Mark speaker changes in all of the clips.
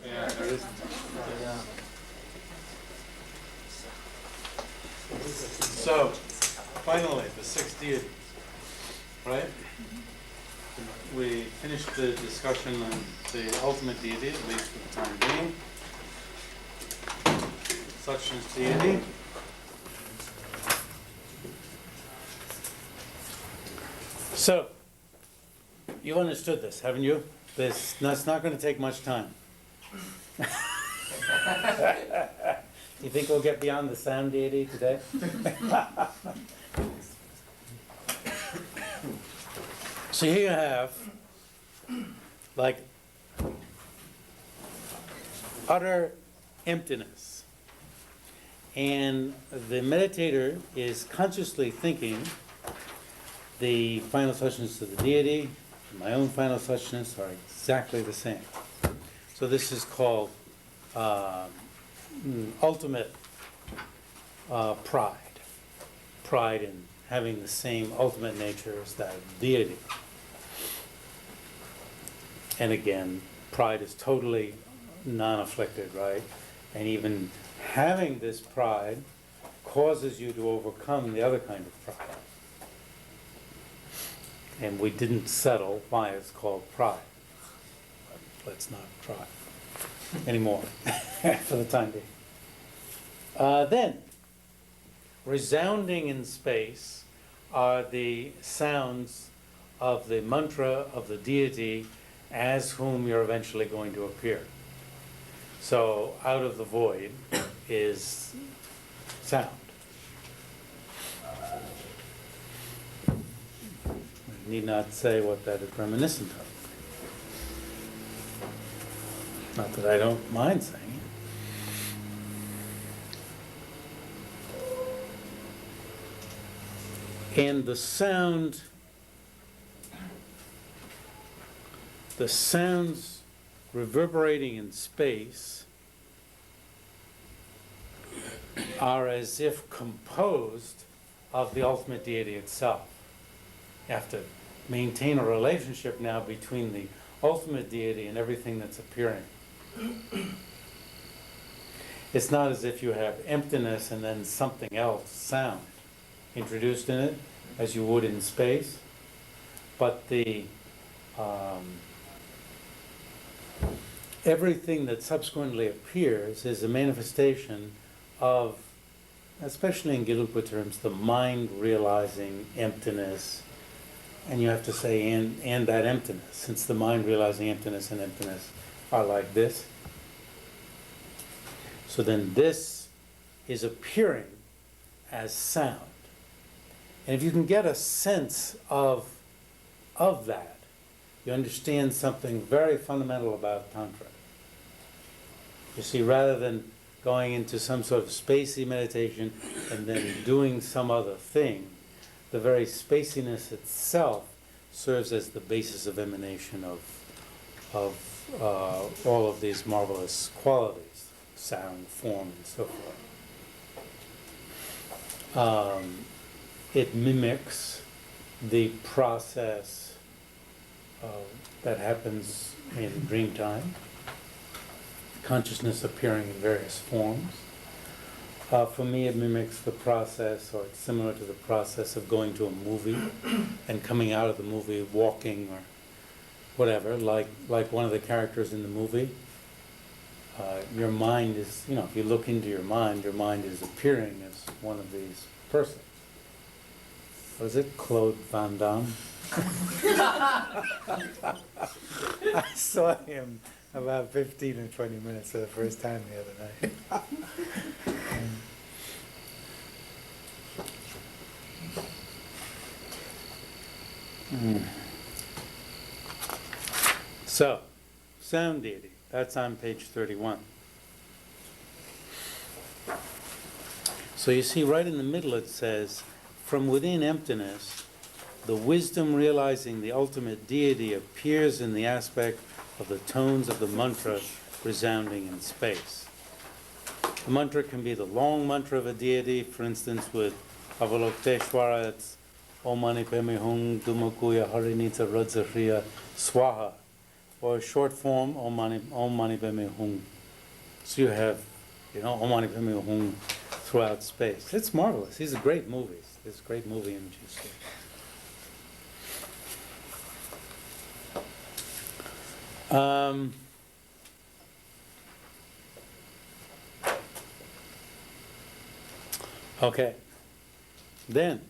Speaker 1: Yeah, there is.
Speaker 2: Yeah.
Speaker 1: So, finally, the Six Deities, right? We finished the discussion on the ultimate deity, at least for the time being. Suchness deity. So, you've understood this, haven't you? That's not going to take much time. Do you think we'll get beyond the sound deity today? So here you have, like, utter emptiness. And the meditator is consciously thinking the final suchness of the deity, my own final suchness are exactly the same. So this is called ultimate pride. Pride in having the same ultimate nature as that of deity. And again, pride is totally non-afflicted, right? And even having this pride causes you to overcome the other kind of pride. And we didn't settle why it's called pride. Let's not try anymore for the time being. Then, resounding in space are the sounds of the mantra of the deity as whom you're eventually going to appear. So, out of the void is sound. I need not say what that is reminiscent of. Not that I don't mind saying it. And the sounds reverberating in space are as if composed of the ultimate deity itself. You have to maintain a relationship now between the ultimate deity and everything that's appearing. It's not as if you have emptiness and then something else, sound, introduced in it, as you would in space, but the everything that subsequently appears is a manifestation of, especially in Gelugpa terms, the mind realizing emptiness, and you have to say and that emptiness, since the mind realizing emptiness and emptiness are like this. So then this is appearing as sound. And if you can get a sense of that, you understand something very fundamental about Tantra. You see, rather than going into some sort of spacey meditation and then doing some other thing, the very spaciness itself serves as the basis of emanation of all of these marvelous qualities, sound, form, and so forth. It mimics the process that happens in dream time, consciousness appearing in various forms. For me, it mimics the process, or it's similar to the process of going to a movie and coming out of the movie walking or whatever, like one of the characters in the movie. Your mind is, if you look into your mind is appearing as one of these persons. Was it Claude Van Damme? I saw him about 15 or 20 minutes for the first time the other night. So, sound deity, that's on page 31. So you see right in the middle it says, from within emptiness, the wisdom realizing the ultimate deity appears in the aspect of the tones of the mantra resounding in space. The mantra can be the long mantra of a deity, for instance with Avalokiteshvara, it's Om Mani Padme Hum Dumakuya Harinita Radzahriya Swaha. or short form, Om Mani Padme Hum. So you have, Om Mani Padme Hum throughout space. It's marvelous. These are great movies. There's great movie images here. Okay. Then,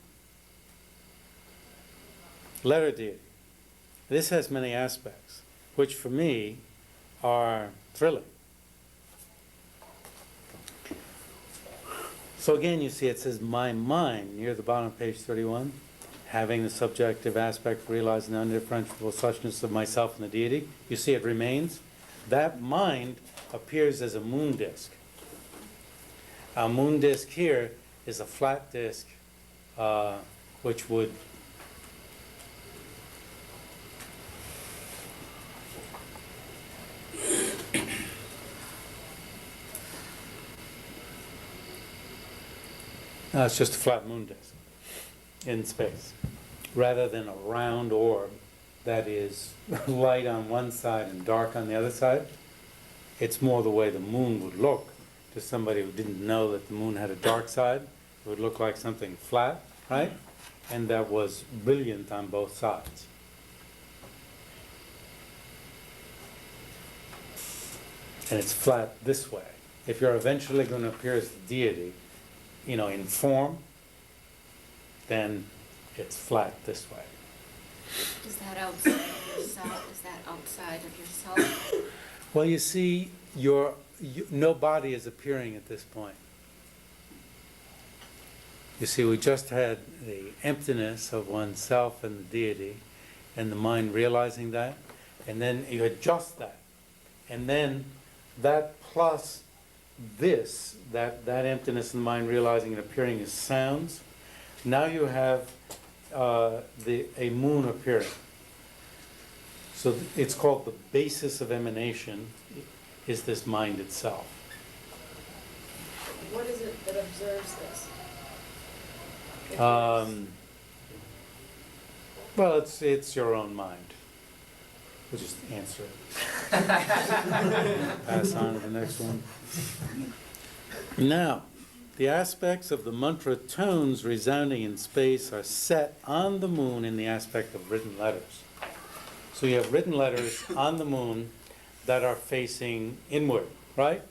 Speaker 1: letter deity. This has many aspects, which for me are thrilling. So again, you see it says, my mind, near the bottom of page 31, having the subjective aspect, realizing the undifferentiable suchness of myself and the deity. You see it remains. That mind appears as a moon disk. A moon disk here is a flat disk, which would it's just a flat moon disk in space, rather than a round orb that is light on one side and dark on the other side. It's more the way the moon would look to somebody who didn't know that the moon had a dark side. It would look like something flat, right? And that was brilliant on both sides. And it's flat this way. If you're eventually going to appear as the deity, in form, then it's flat this way.
Speaker 2: Is that outside of yourself? Is that outside of yourself?
Speaker 1: Well, you see, no body is appearing at this point. You see, we just had the emptiness of oneself and the deity, and the mind realizing that, and then you adjust that, and then that plus this, that emptiness in the mind realizing and appearing as sounds. Now you have a moon appearing. So it's called the basis of emanation is this mind itself.
Speaker 3: What is it that observes this?
Speaker 1: Well, it's your own mind. We'll just answer it. Pass on to the next one. Now, the aspects of the mantra tones resounding in space are set on the moon in the aspect of written letters. So you have written letters on the moon that are facing inward, right?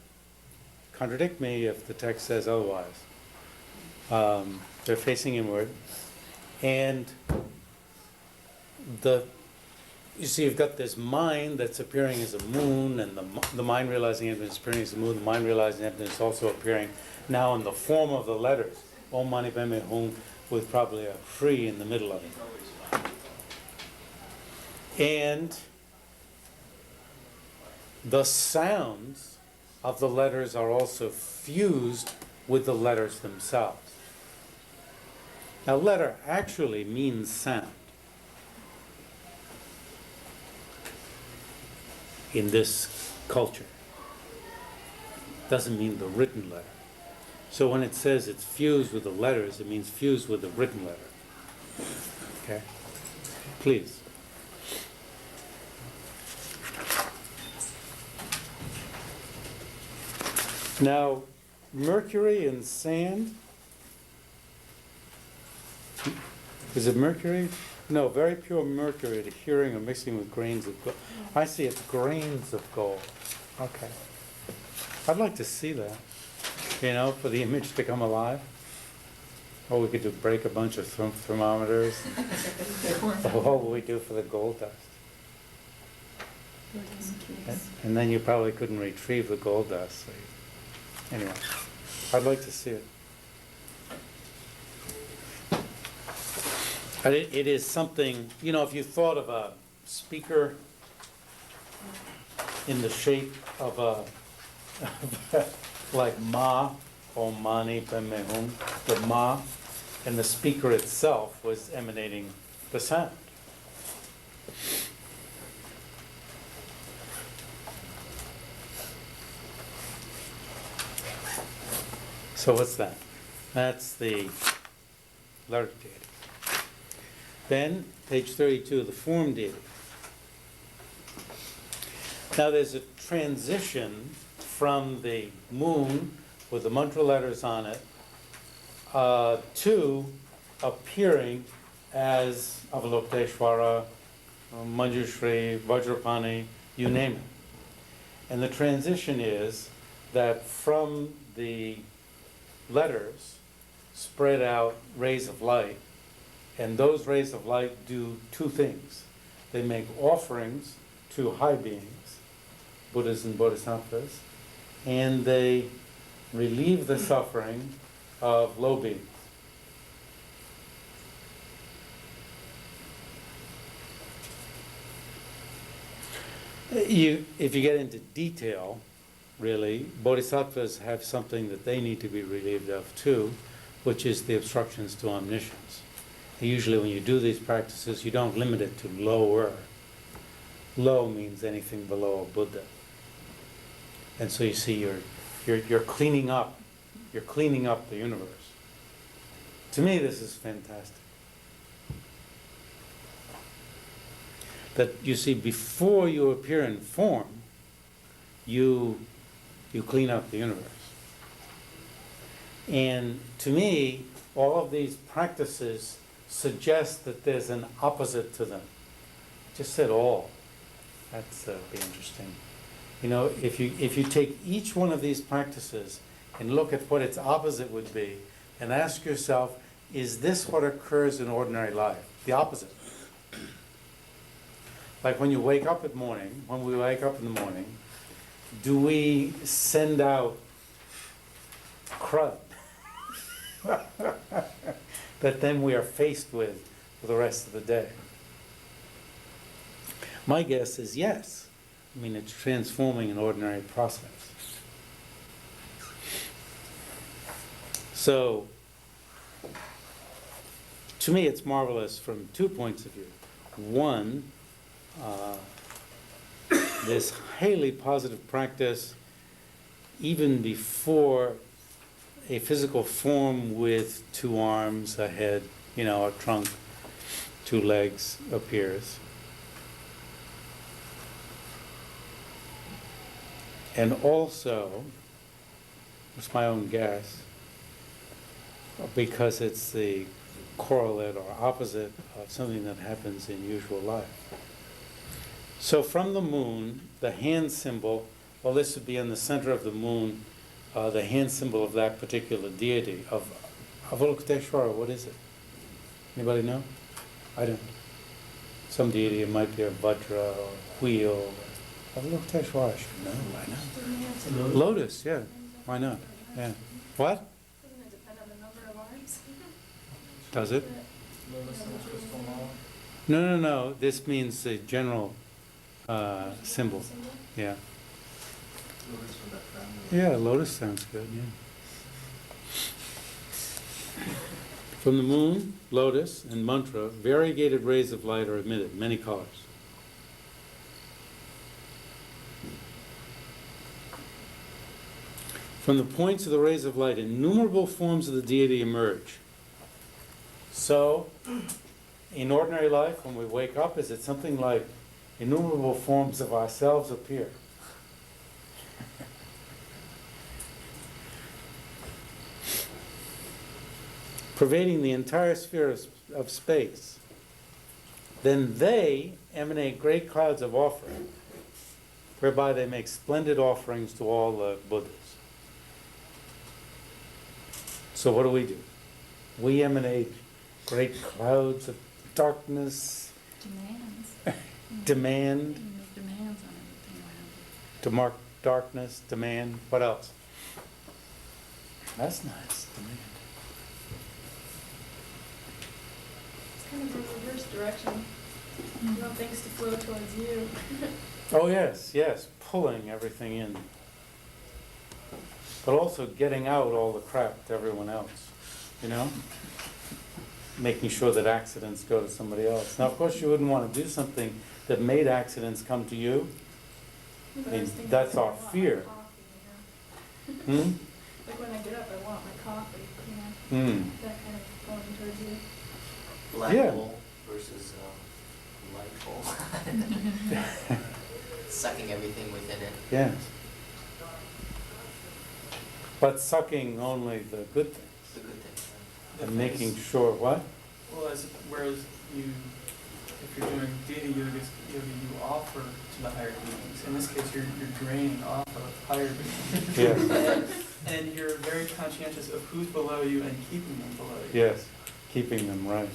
Speaker 1: Contradict me if the text says otherwise. They're facing inward. And you see, you've got this mind that's appearing as a moon, and the mind realizing emptiness is appearing as a moon, the mind realizing emptiness is also appearing now in the form of the letters. Om Mani Padme Hum, with probably a free in the middle of it. And the sounds of the letters are also fused with the letters themselves. Now, letter actually means sound. In this culture. Doesn't mean the written letter. So when it says it's fused with the letters, it means fused with the written letter. Okay? Please. Now, mercury and sand. Is it mercury? No, very pure mercury adhering or mixing with grains of gold. I see it's grains of gold. Okay. I'd like to see that, for the image to come alive. Or we could break a bunch of thermometers. What would we do for the gold dust? And then you probably couldn't retrieve the gold dust. So anyway, I'd like to see it. It is something, if you thought of a speaker in the shape of like Ma, Om Mani Padme Hum, the Ma, and the speaker itself was emanating the sound. So what's that? That's the letter deity. Then, page 32, the form deity. Now there's a transition from the moon with the mantra letters on it to appearing as Avalokiteshvara, Manjushri, Vajrapani, you name it. And the transition is that from the letters spread out rays of light, and those rays of light do two things. They make offerings to high beings, Buddhas and Bodhisattvas, and they relieve the suffering of low beings. If you get into detail, really, bodhisattvas have something that they need to be relieved of too, which is the obstructions to omniscience. And usually when you do these practices, you don't limit it to lower. Low means anything below a Buddha. And so you see you're cleaning up the universe. To me, this is fantastic. That you see, before you appear in form, you clean up the universe. And to me, all of these practices suggest that there's an opposite to them. I just said all. That's be interesting. You know, if you take each one of these practices and look at what its opposite would be, and ask yourself, is this what occurs in ordinary life? The opposite. Like when you wake up in the morning, when we wake up in the morning, do we send out crud that then we are faced with for the rest of the day? My guess is yes. I mean, it's transforming an ordinary process. So, to me, it's marvelous from 2 points of view. One, this highly positive practice, even before a physical form with 2 arms, a head, a trunk, 2 legs appears. And also, it's my own guess, because it's the correlate or opposite of something that happens in usual life. So from the moon, the hand symbol, well, this would be in the center of the moon, the hand symbol of that particular deity, of Avalokiteshvara. What is it? Anybody know? I don't. Some deity, it might be a Vajra or wheel. Avalokiteshvara, I should know. Why not? Lotus, yeah. Why not? Yeah. What?
Speaker 3: Doesn't it depend on the number of arms?
Speaker 1: Does it? No. This means the general symbol. Yeah. Yeah, lotus sounds good, yeah. From the moon, lotus, and mantra, variegated rays of light are emitted, many colors. From the points of the rays of light, innumerable forms of the deity emerge. So, in ordinary life, when we wake up, is it something like innumerable forms of ourselves appear? Pervading the entire sphere of space. Then they emanate great clouds of offering, whereby they make splendid offerings to all the Buddhas. So what do? We emanate great clouds of darkness, demand,
Speaker 2: Demands on everything around
Speaker 1: to mark darkness, demand. What else? That's nice, demand.
Speaker 3: It's kind of the reverse direction. You want things to flow towards you.
Speaker 1: Oh yes, pulling everything in. But also getting out all the crap to everyone else, Making sure that accidents go to somebody else. Now, of course, you wouldn't want to do something that made accidents come to you.
Speaker 3: But
Speaker 1: I mean,
Speaker 3: was thinking
Speaker 1: that's
Speaker 3: I
Speaker 1: our
Speaker 3: want my
Speaker 1: fear.
Speaker 3: coffee, Like when I get up, I want my coffee, That kind of going towards you.
Speaker 4: Black
Speaker 1: Yeah.
Speaker 4: hole versus light hole. sucking everything within it.
Speaker 1: Yes. But sucking only the good things.
Speaker 4: The good things.
Speaker 1: And making sure what?
Speaker 5: Well, whereas if you're doing deity yoga, you offer to the higher beings. In this case, you're draining off of higher beings.
Speaker 1: Yes.
Speaker 5: And you're very conscientious of who's below you and keeping them below you.
Speaker 1: Yes. Keeping them right.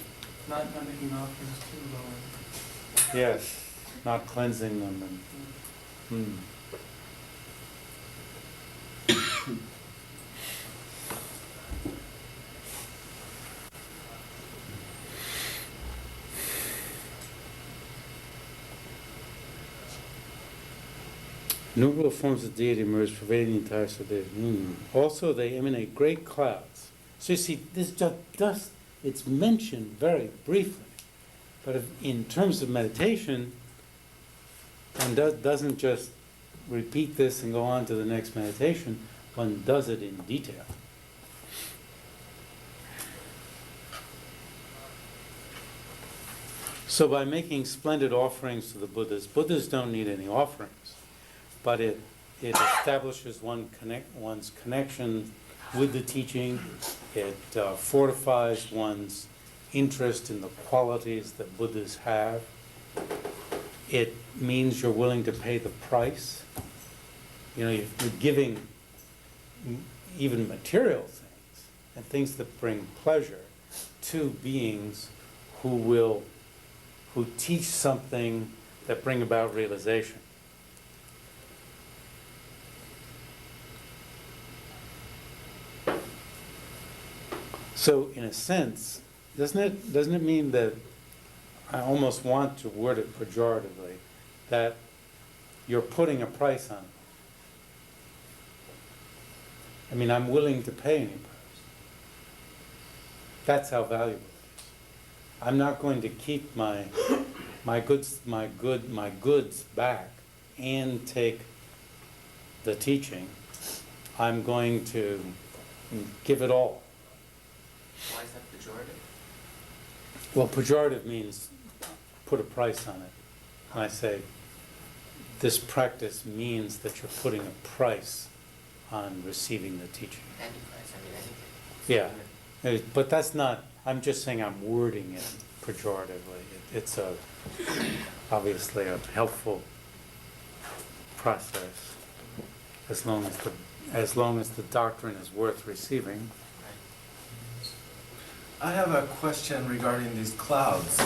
Speaker 5: Not making offerings too low.
Speaker 1: Yes. Not cleansing them. And, Innumerable forms of deity emerge, pervading the entire Sutra. Also, they emanate great clouds. So you see, this just it's mentioned very briefly, but in terms of meditation, one doesn't just repeat this and go on to the next meditation. One does it in detail. So by making splendid offerings to the Buddhas don't need any offerings. But it establishes one's connection with the teaching. It fortifies one's interest in the qualities that Buddhas have. It means you're willing to pay the price. You know, you're giving even material things and things that bring pleasure to beings who teach something that bring about realization. So, in a sense, doesn't it mean that I almost want to word it pejoratively, that you're putting a price on it? I mean, I'm willing to pay any price. That's how valuable it is. I'm not going to keep my goods back and take the teaching. I'm going to give it all.
Speaker 4: Why is that pejorative?
Speaker 1: Well, pejorative means put a price on it. And I say, this practice means that you're putting a price on receiving the teaching.
Speaker 4: Anti-price, I think.
Speaker 1: Yeah, but that's not, I'm just saying I'm wording it pejoratively. It's obviously a helpful process, as long as the doctrine is worth receiving.
Speaker 6: I have a question regarding these clouds.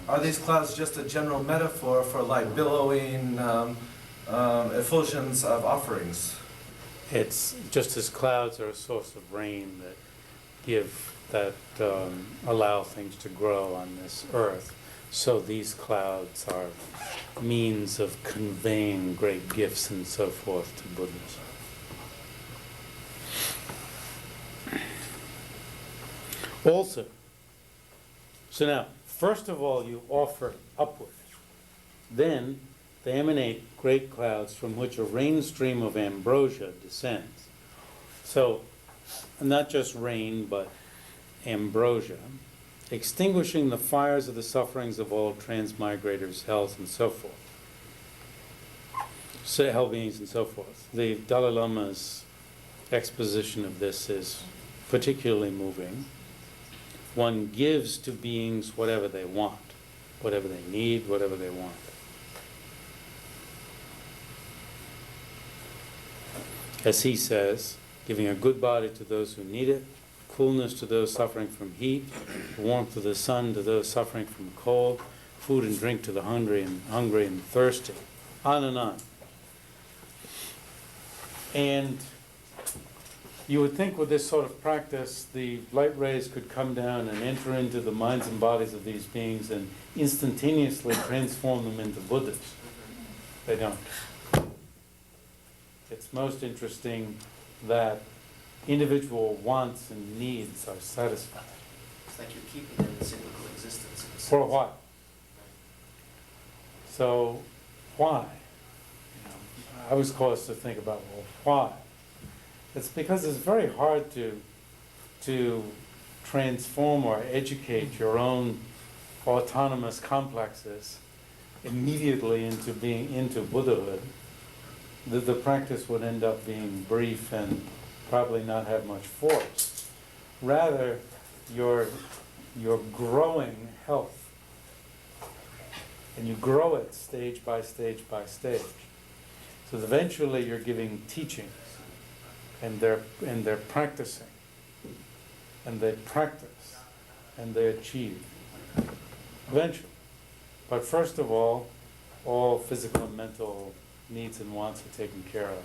Speaker 6: Are these clouds just a general metaphor for like billowing effulsions of offerings?
Speaker 1: It's just as clouds are a source of rain that allow things to grow on this earth, so these clouds are means of conveying great gifts and so forth to Buddhas. Also, so now, first of all, you offer upward. Then they emanate great clouds from which a rain stream of ambrosia descends. So, not just rain, but ambrosia, extinguishing the fires of the sufferings of all transmigrators, hells, and so forth. So, hell beings and so forth. The Dalai Lama's exposition of this is particularly moving. One gives to beings whatever they want, whatever they need, whatever they want. As he says, giving a good body to those who need it, coolness to those suffering from heat, warmth of the sun to those suffering from cold, food and drink to the hungry and thirsty, on and on. And you would think with this sort of practice, the light rays could come down and enter into the minds and bodies of these beings and instantaneously transform them into Buddhas. They don't. It's most interesting that individual wants and needs are satisfied.
Speaker 4: It's like you're keeping them in cyclical existence. In a
Speaker 1: For a
Speaker 4: sense.
Speaker 1: while. So, why? I was caused to think about, well, why? It's because it's very hard to transform or educate your own autonomous complexes immediately into being into Buddhahood, the practice would end up being brief and probably not have much force. Rather, you're growing health, and you grow it stage by stage by stage. So eventually, you're giving teachings, and they're practicing, and they practice, and they achieve. Eventually. But first of all physical and mental needs and wants are taken care of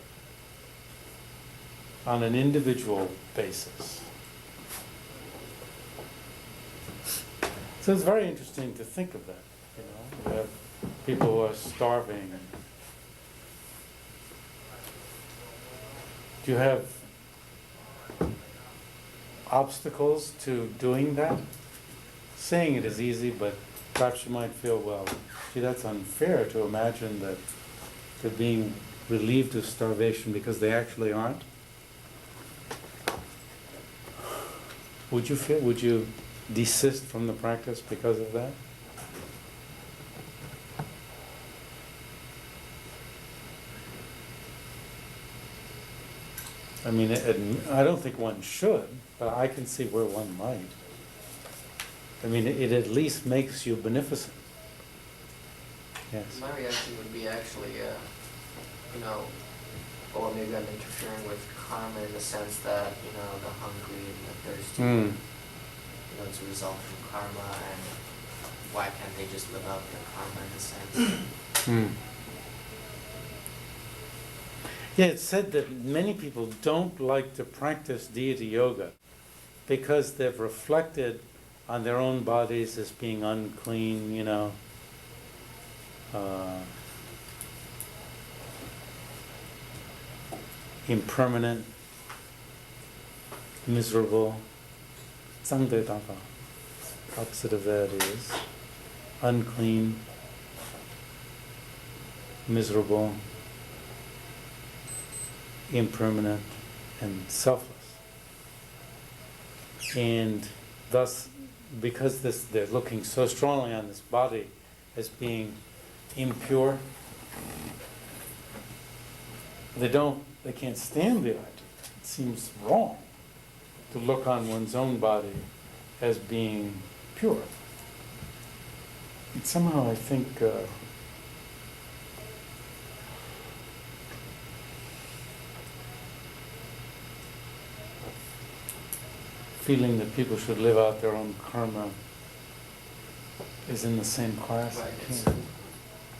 Speaker 1: on an individual basis. So it's very interesting to think of that. You know, we have people who are starving. Do you have obstacles to doing that? Saying it is easy, but perhaps you might feel, well, gee, that's unfair to imagine that they're being relieved of starvation because they actually aren't. Would you desist from the practice because of that? I mean, I don't think one should, but I can see where one might. I mean, it at least makes you beneficent. Yes.
Speaker 4: My reaction would be actually, or maybe I'm interfering with karma in the sense that, the hungry and the thirsty, it's a result from karma, and why can't they just live out their karma in a sense?
Speaker 1: Yeah, it's said that many people don't like to practice deity yoga because they've reflected on their own bodies as being unclean, impermanent, miserable. Ithaca, opposite of that is unclean, miserable, impermanent, and selfless. And thus, because they're looking so strongly on this body as being impure, they can't stand the idea. It seems wrong to look on one's own body as being pure. And somehow I think feeling that people should live out their own karma is in the same class.
Speaker 4: Right, it's,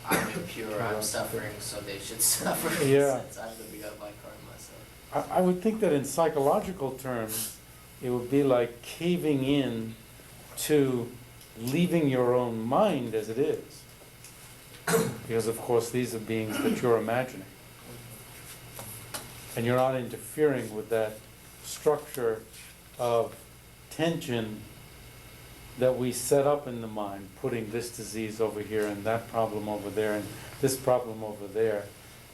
Speaker 4: I'm impure, I'm suffering, so they should suffer.
Speaker 1: Yeah.
Speaker 4: Since I'm living out my karma. So.
Speaker 1: I would think that in psychological terms, it would be like caving in to leaving your own mind as it is. Because of course these are beings that you're imagining. And you're not interfering with that structure of tension that we set up in the mind, putting this disease over here and that problem over there and this problem over there.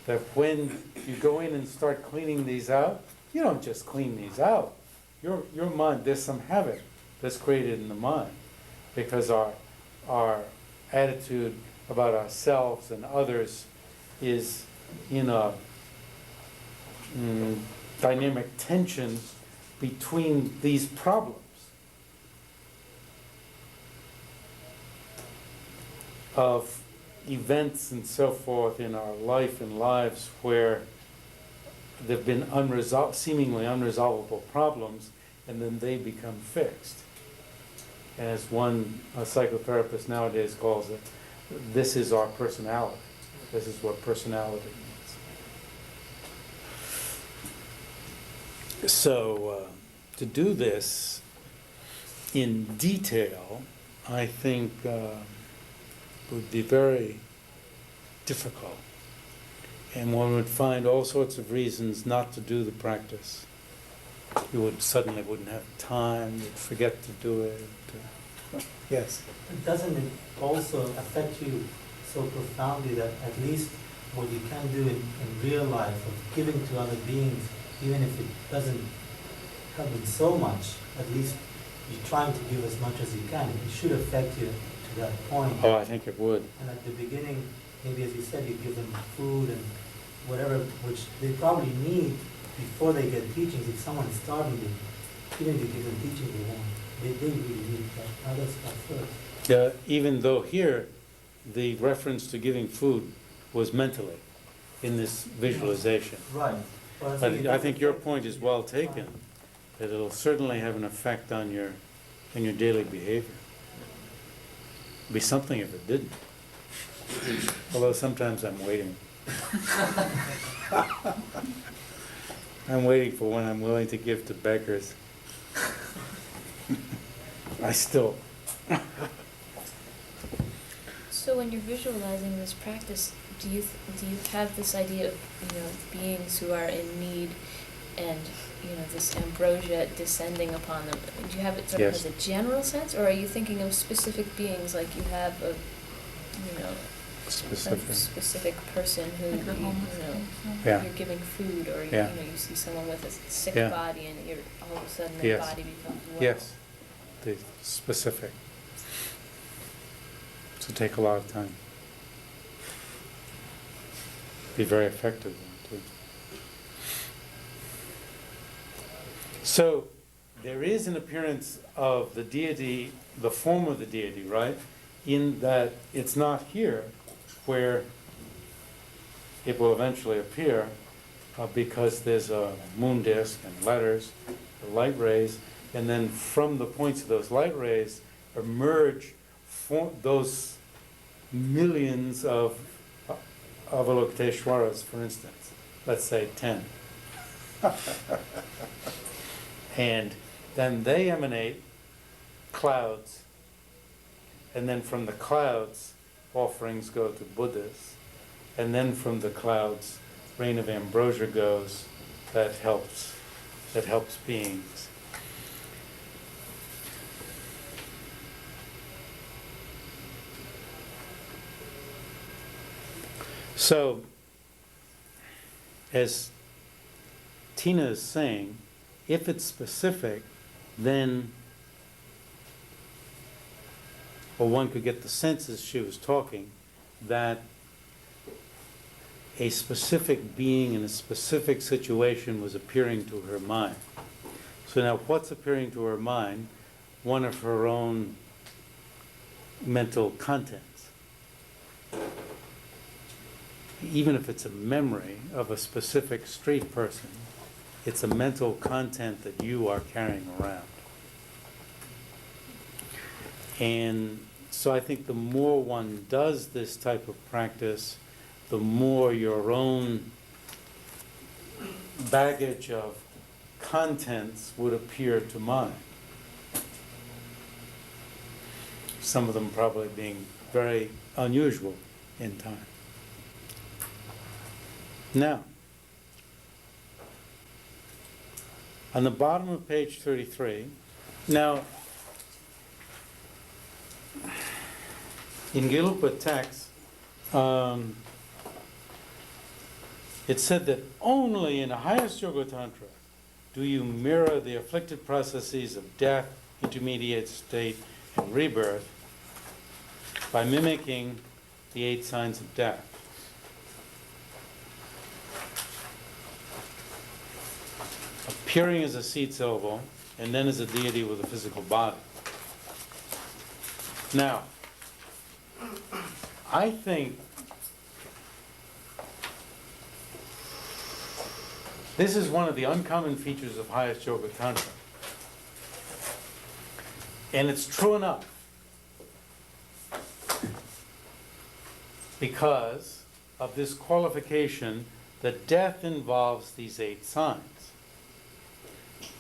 Speaker 1: That when you go in and start cleaning these out, you don't just clean these out. Your mind, there's some havoc that's created in the mind because our attitude about ourselves and others is in a dynamic tension between these problems. Of events and so forth in our life and lives where there have been seemingly unresolvable problems, and then they become fixed. As one psychotherapist nowadays calls it, this is our personality. This is what personality means. So to do this in detail, I think would be very difficult. And one would find all sorts of reasons not to do the practice. You wouldn't have time, you'd forget to do it. Yes?
Speaker 7: Doesn't it also affect you so profoundly that at least what you can do in real life of giving to other beings, even if it doesn't help them so much, at least you're trying to give as much as you can. It should affect you to that point.
Speaker 1: Oh, I think it would.
Speaker 7: And at the beginning, maybe as you said, you give them food and whatever, which they probably need before they get teachings. If someone is starving them, even if you give them teaching, they won't. They really need that other stuff first.
Speaker 1: Even though here, the reference to giving food was mentally in this visualization.
Speaker 7: Right. Well,
Speaker 1: But I think your point is well taken, that it'll certainly have an effect on your daily behavior. Be something if it didn't. Although sometimes I'm waiting. I'm waiting for when I'm willing to give to beggars. I still.
Speaker 8: So when you're visualizing this practice, do you have this idea of, beings who are in need and, this ambrosia descending upon them? Do you have it sort of
Speaker 1: Yes.
Speaker 8: as a general sense, or are you thinking of specific beings, like you have a specific person who,
Speaker 3: Like the homeless thing, so.
Speaker 1: Yeah.
Speaker 8: you're giving food, or,
Speaker 1: Yeah.
Speaker 8: you see someone with a sick
Speaker 1: Yeah.
Speaker 8: body and you're, all of a sudden their
Speaker 1: Yes.
Speaker 8: body becomes well?
Speaker 1: Yes, the specific. So take a lot of time. Be very effective too. So there is an appearance of the deity, the form of the deity, right? In that it's not here where it will eventually appear because there's a moon disk and letters, the light rays, and then from the points of those light rays emerge those millions of Avalokiteshwaras, for instance. Let's say 10. And then they emanate clouds, and then from the clouds offerings go to Buddhas, and then from the clouds rain of ambrosia goes that helps beings. So, as Tina is saying, if it's specific, then, or one could get the sense as she was talking, that a specific being in a specific situation was appearing to her mind. So now what's appearing to her mind? One of her own mental contents. Even if it's a memory of a specific street person, it's a mental content that you are carrying around. And so I think the more one does this type of practice, the more your own baggage of contents would appear to mind. Some of them probably being very unusual in time. Now, on the bottom of page 33, now, in Gelugpa text, it said that only in the highest Yoga Tantra do you mirror the afflicted processes of death, intermediate state, and rebirth by mimicking the 8 signs of death. Appearing as a seed syllable, and then as a deity with a physical body. Now, I think this is one of the uncommon features of highest Yoga Tantra. And it's true enough. Because of this qualification that death involves these 8 signs.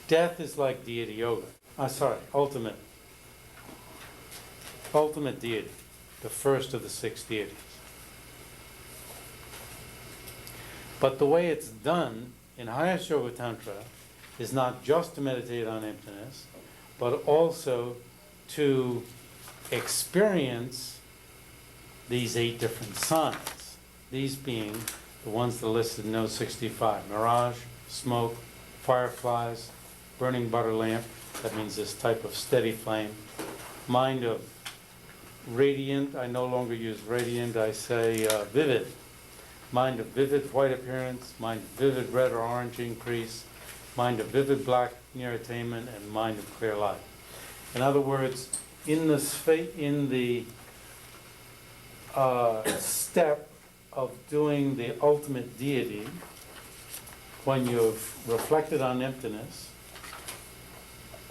Speaker 1: Death is like deity yoga. Ultimate deity, the first of the 6 deities. But the way it's done in highest Yoga Tantra is not just to meditate on emptiness, but also to experience these 8 different signs. These being the ones that are listed in Note 65. Mirage, smoke, fireflies, burning butter lamp, that means this type of steady flame, mind of radiant, I no longer use radiant, I say vivid. Mind of vivid white appearance, mind of vivid red or orange increase, mind of vivid black near attainment, and mind of clear light. In other words, in the step of doing the ultimate deity, when you've reflected on emptiness,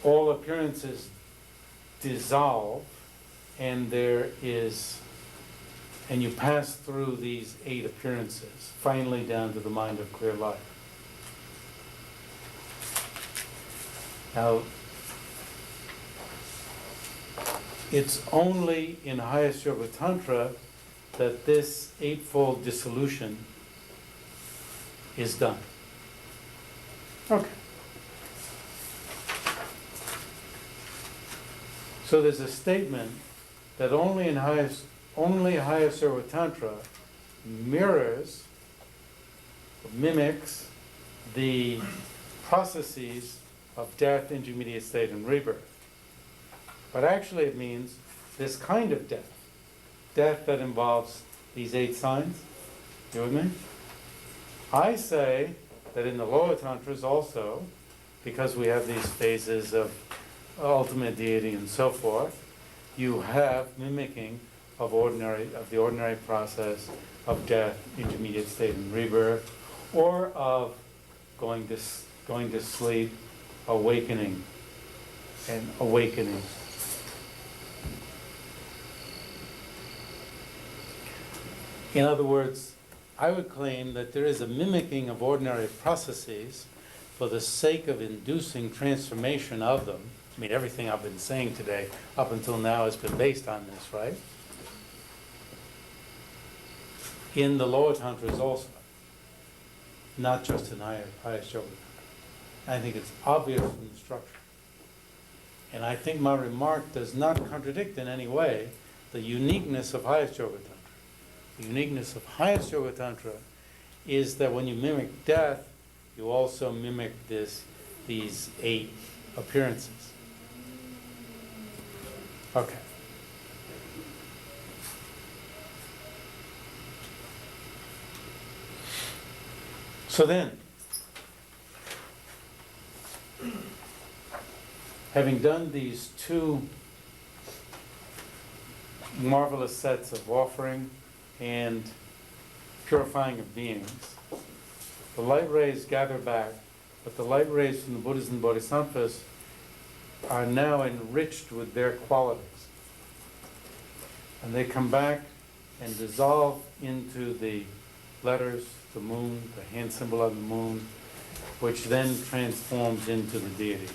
Speaker 1: all appearances dissolve, and and you pass through these 8 appearances, finally down to the mind of clear light. Now, it's only in highest Yoga Tantra that this 8-fold dissolution is done. Okay. So there's a statement that only highest Yoga Tantra mirrors, mimics the processes of death, intermediate state, and rebirth. But actually it means this kind of death. Death that involves these 8 signs. You with me? I say that in the lower tantras also, because we have these phases of ultimate deity and so forth, you have mimicking of the ordinary process of death, intermediate state, and rebirth, or of going to sleep, awakening, and awakening. In other words, I would claim that there is a mimicking of ordinary processes for the sake of inducing transformation of them. I mean, everything I've been saying today up until now has been based on this, right? In the lower tantras also, not just in highest yoga. I think it's obvious from the structure. And I think my remark does not contradict in any way the uniqueness of highest yoga tantra. The uniqueness of highest yoga tantra is that when you mimic death, you also mimic these 8 appearances. Okay. So then, having done these 2 marvelous sets of offering and purifying of beings, the light rays gather back, but the light rays from the Buddhas and Bodhisattvas are now enriched with their qualities. And they come back and dissolve into the letters, the moon, the hand symbol of the moon, which then transforms into the deity.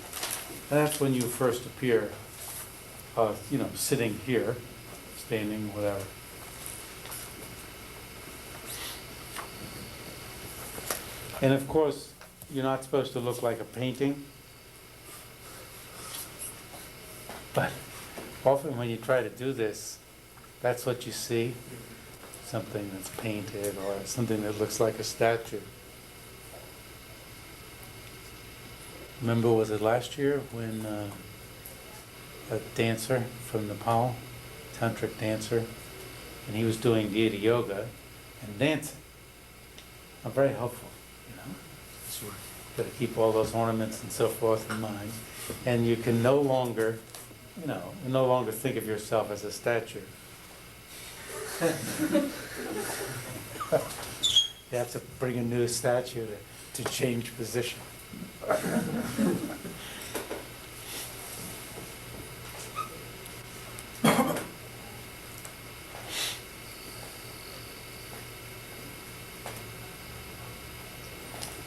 Speaker 1: And that's when you first appear, sitting here, standing, whatever. And of course, you're not supposed to look like a painting. But often when you try to do this, that's what you see. Something that's painted or something that looks like a statue. Remember, was it last year when a dancer from Nepal, tantric dancer, and he was doing deity yoga and dancing. Very helpful, So you've got to keep all those ornaments and so forth in mind. And you can no longer think of yourself as a statue. You have to bring a new statue to change position.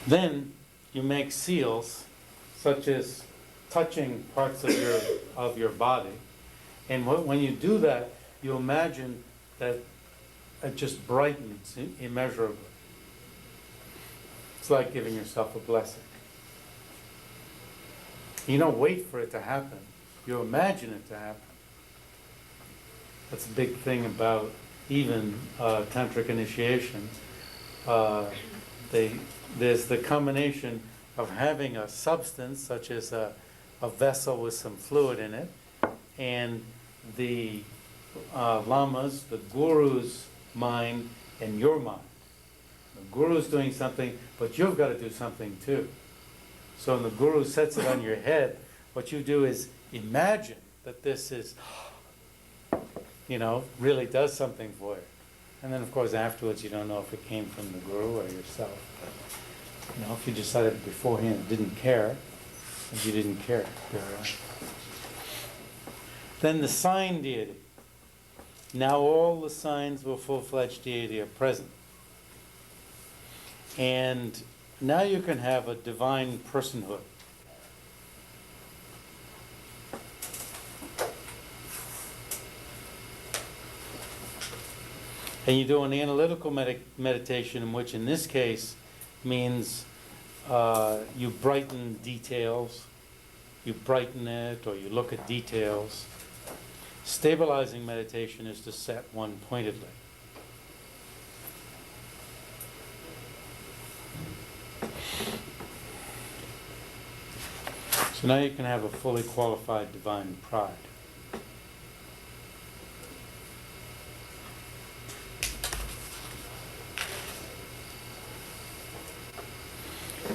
Speaker 1: Then you make seals, such as touching parts of your body, and when you do that, you imagine that it just brightens immeasurably. It's like giving yourself a blessing. You don't wait for it to happen. You imagine it to happen. That's a big thing about even tantric initiation. There's the combination of having a substance, such as a vessel with some fluid in it, and the lamas, the guru's mind, and your mind. The guru's doing something, but you've got to do something too. So when the guru sets it on your head, what you do is imagine that this is, really does something for you. And then, of course, afterwards, you don't know if it came from the guru or yourself. If you decided beforehand you didn't care, and you didn't care. Then the sign deity. Now all the signs of a full-fledged deity are present. And now you can have a divine personhood. And you do an analytical meditation, which in this case means you brighten details, you brighten it, or you look at details. Stabilizing meditation is to set one pointedly. So now you can have a fully qualified divine pride.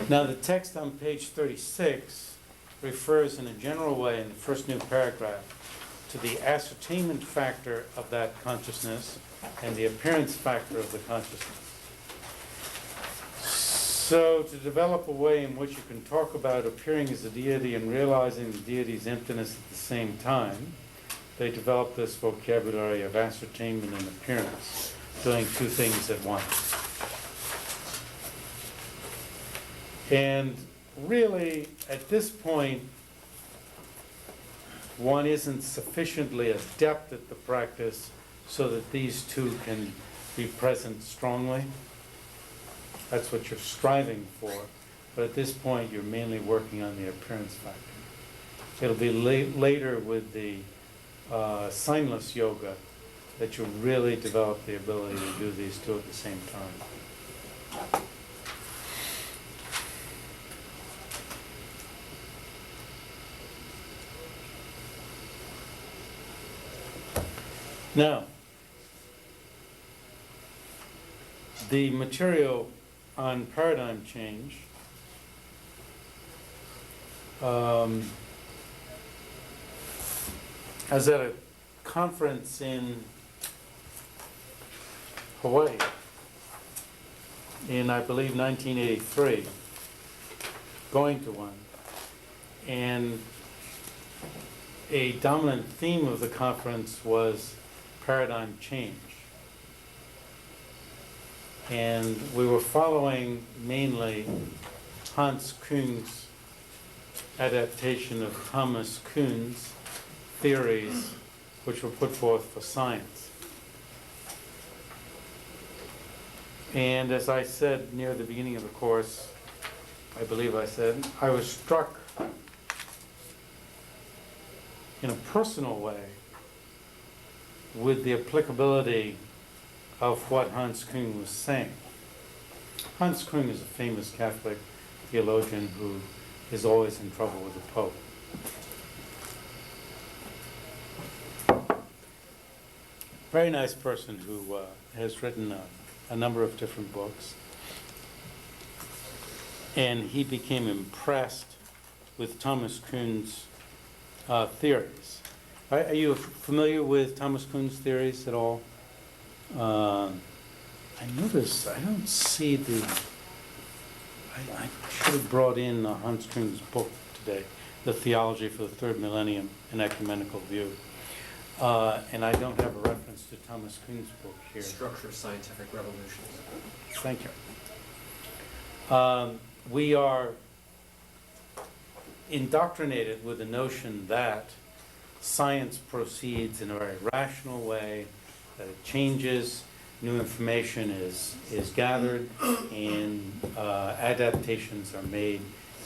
Speaker 1: Now the text on page 36 refers in a general way in the first new paragraph to the ascertainment factor of that consciousness and the appearance factor of the consciousness. So to develop a way in which you can talk about appearing as a deity and realizing the deity's emptiness at the same time, they developed this vocabulary of ascertainment and appearance, doing two things at once. And really, at this point, one isn't sufficiently adept at the practice so that these two can be present strongly. That's what you're striving for. But at this point, you're mainly working on the appearance factor. It'll be later with the signless yoga that you'll really develop the ability to do these two at the same time. Now, the material on paradigm change I was at a conference in Hawaii in, I believe, 1983, going to one, and a dominant theme of the conference was paradigm change. And we were following mainly Hans Kuhn's adaptation of Thomas Kuhn's theories, which were put forth for science. And as I said near the beginning of the course, I believe I said, I was struck in a personal way with the applicability of what Hans Kuhn was saying. Hans Kuhn is a famous Catholic theologian who is always in trouble with the Pope. Very nice person who has written a number of different books. And he became impressed with Thomas Kuhn's theories. Are you familiar with Thomas Kuhn's theories at all? I notice I don't see the. I should have brought in Hans Kuhn's book today, The Theology for the Third Millennium, an Ecumenical View. And I don't have a reference to Thomas Kuhn's book here.
Speaker 9: Structure of Scientific Revolutions.
Speaker 1: Thank you. We are indoctrinated with the notion that science proceeds in a very rational way, that it changes, new information is gathered, and adaptations are made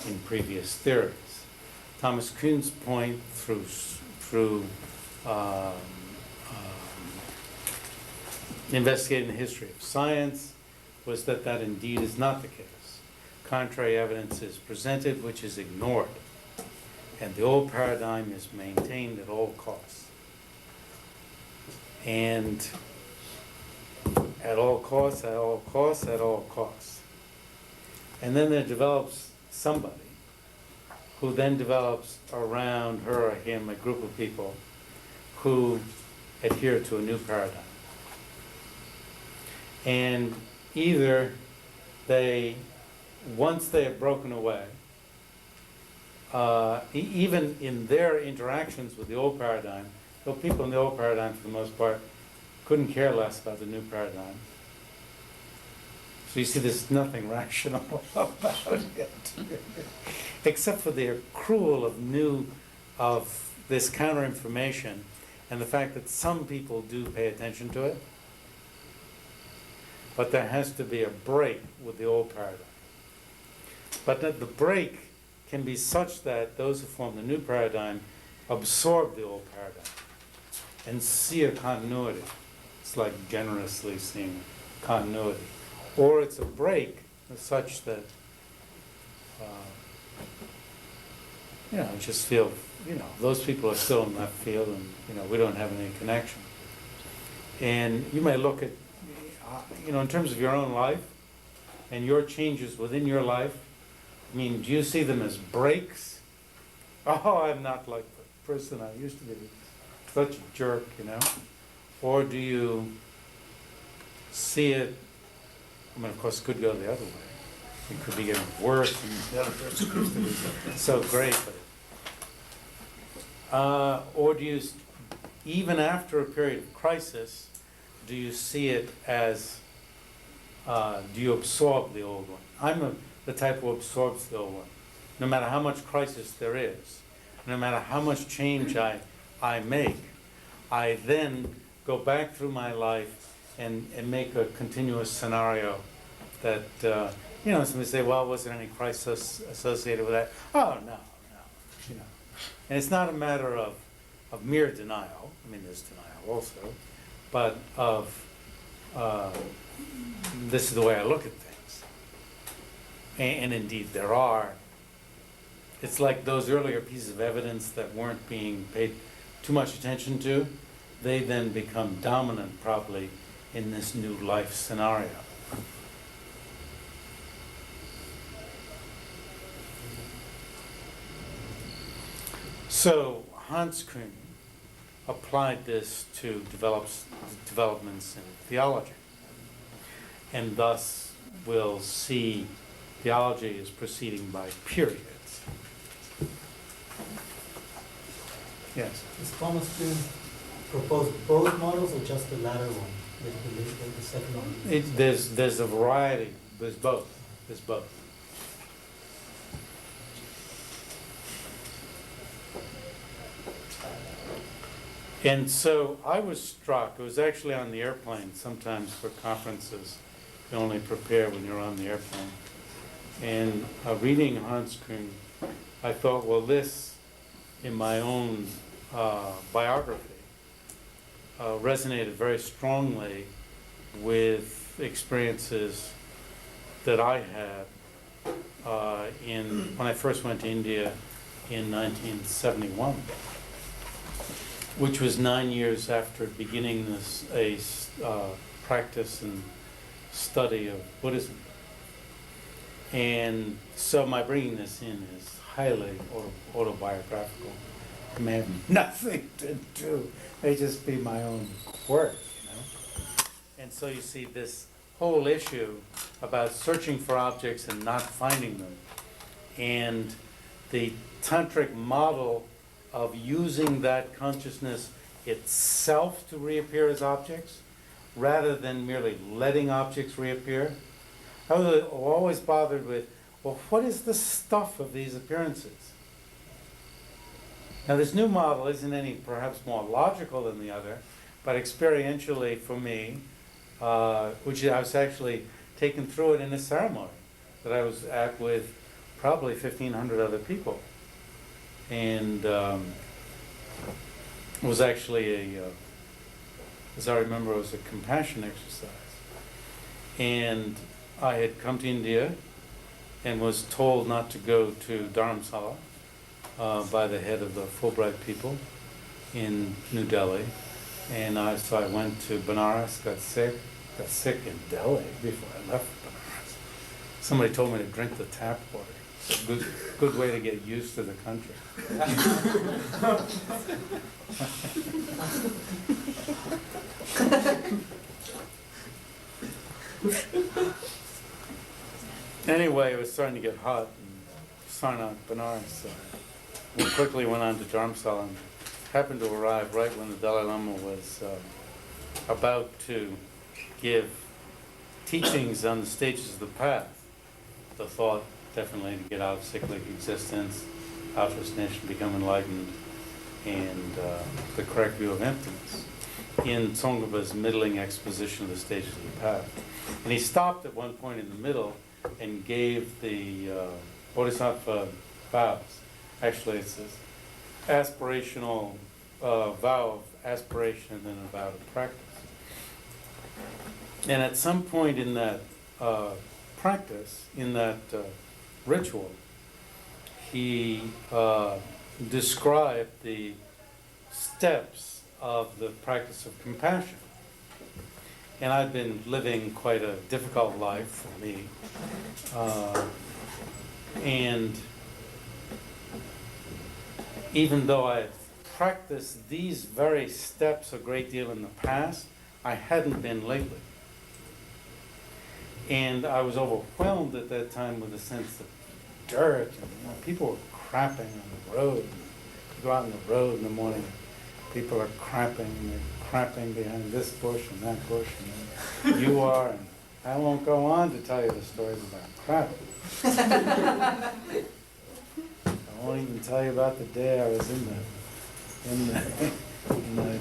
Speaker 1: in previous theories. Thomas Kuhn's point through investigating the history of science was that indeed is not the case. Contrary evidence is presented, which is ignored, and the old paradigm is maintained at all costs. And at all costs, at all costs, at all costs. And then there develops somebody who then develops around her or him a group of people who adhere to a new paradigm. And either they, once they have broken away, even in their interactions with the old paradigm, though people in the old paradigm for the most part couldn't care less about the new paradigm. So you see there's nothing rational about it. Except for the accrual of this counter-information and the fact that some people do pay attention to it. But there has to be a break with the old paradigm. But that the break can be such that those who form the new paradigm absorb the old paradigm and see a continuity. It's like generously seeing continuity. Or it's a break such that, just feel, those people are still in that field and, we don't have any connection. And you may look at, in terms of your own life and your changes within your life, do you see them as breaks? Oh, I'm not like the person I used to be, such a jerk, Or do you see it, of course, it could go the other way. It could be getting worse and the other person used to be so great. Or do you, even after a period of crisis, do you see it as, do you absorb the old one? I'm the type who absorbs the old one. No matter how much crisis there is, no matter how much change I make, I then go back through my life and make a continuous scenario that, somebody say, well, was there any crisis associated with that? Oh, no. And it's not a matter of mere denial. There's denial also, but of this is the way I look at things. And indeed there are. It's like those earlier pieces of evidence that weren't being paid too much attention to, they then become dominant probably in this new life scenario. So Hans Kuhn applied this to developments in theology, and thus we'll see theology as proceeding by periods. Yes?
Speaker 7: Does Thomas Kuhn propose both models or just the latter one, the second one?
Speaker 1: There's a variety. There's both. And so I was struck. It was actually on the airplane. Sometimes for conferences, you only prepare when you're on the airplane. And reading Hans Kuhn, I thought, well, this, in my own biography, resonated very strongly with experiences that I had when I first went to India in 1971, which was 9 years after beginning a practice and study of Buddhism. And so my bringing this in is highly autobiographical. It may have nothing to do, it may just be my own work, And so you see this whole issue about searching for objects and not finding them, and the tantric model of using that consciousness itself to reappear as objects, rather than merely letting objects reappear. I was always bothered with, well, what is the stuff of these appearances? Now, this new model isn't any perhaps more logical than the other, but experientially for me, which I was actually taken through it in a ceremony that I was at with probably 1,500 other people. And it was actually as I remember, it was a compassion exercise. And I had come to India and was told not to go to Dharamsala by the head of the Fulbright people in New Delhi, So I went to Benares, got sick in Delhi before I left Benares. Somebody told me to drink the tap water. It's a good way to get used to the country. Anyway, it was starting to get hot in Sarnath, Benares, so we quickly went on to Dharamsala and happened to arrive right when the Dalai Lama was about to give teachings on the stages of the path. The thought, definitely, to get out of cyclic existence, altruistic, become enlightened, and the correct view of emptiness, in Tsongkhapa's middling exposition of the stages of the path. And he stopped at one point in the middle and gave the Bodhisattva vows. Actually, it's this aspirational vow of aspiration and then a vow of practice. And at some point in that practice, in that ritual, he described the steps of the practice of compassion. And I've been living quite a difficult life for me. And even though I had practiced these very steps a great deal in the past, I hadn't been lately. And I was overwhelmed at that time with a sense of dirt. And, people were crapping on the road. You go out on the road in the morning, people are crapping, and they're crapping behind this bush and that bush, and you are, and I won't go on to tell you the stories about crapping. I won't even tell you about the day I was in the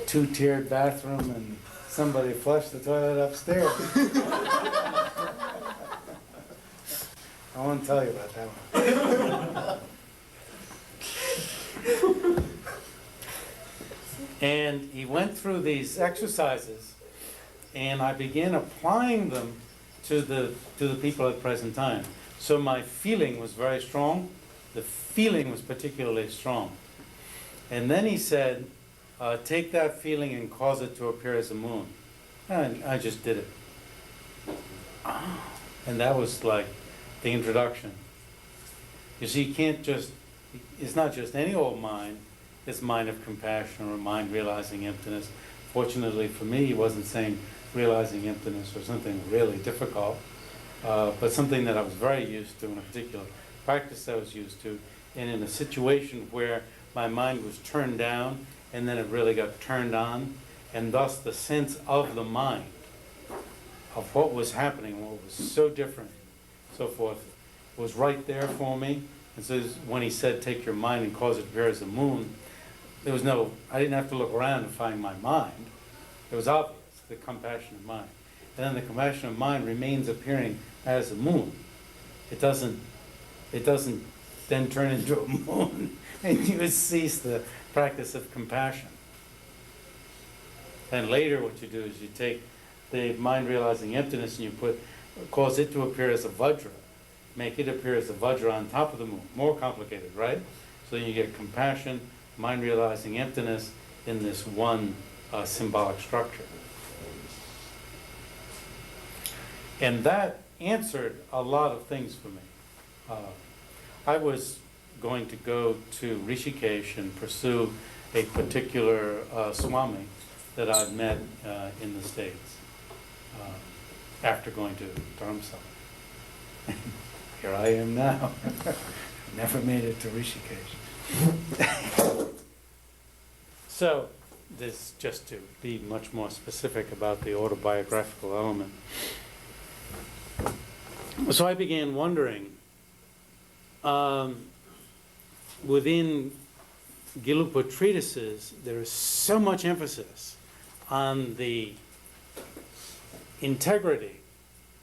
Speaker 1: two-tiered bathroom and somebody flushed the toilet upstairs. I won't tell you about that one. And he went through these exercises, and I began applying them to the people at the present time. So my feeling was very strong. The feeling was particularly strong. And then he said, take that feeling and cause it to appear as a moon. And I just did it. And that was like the introduction. You see, you can't just, it's not just any old mind. It's mind of compassion or mind realizing emptiness. Fortunately for me, he wasn't saying realizing emptiness or something really difficult, but something that I was very used to in a particular practice I was used to, and in a situation where my mind was turned down and then it really got turned on, and thus the sense of the mind, of what was happening, what was so different, so forth, was right there for me. And so when he said, take your mind and cause it to appear as a moon, there was no, I didn't have to look around to find my mind. It was obvious, the compassionate mind. And then the compassionate mind remains appearing as a moon. It doesn't then turn into a moon and you cease the practice of compassion. And later what you do is you take the mind realizing emptiness and you cause it to appear as a vajra. Make it appear as a vajra on top of the moon. More complicated, right? So you get compassion, mind realizing emptiness in this one symbolic structure. And that answered a lot of things for me. I was going to go to Rishikesh and pursue a particular Swami that I'd met in the States after going to Dharamsala. Here I am now. Never made it to Rishikesh. So, this just to be much more specific about the autobiographical element. So I began wondering, within Gelugpa treatises, there is so much emphasis on the integrity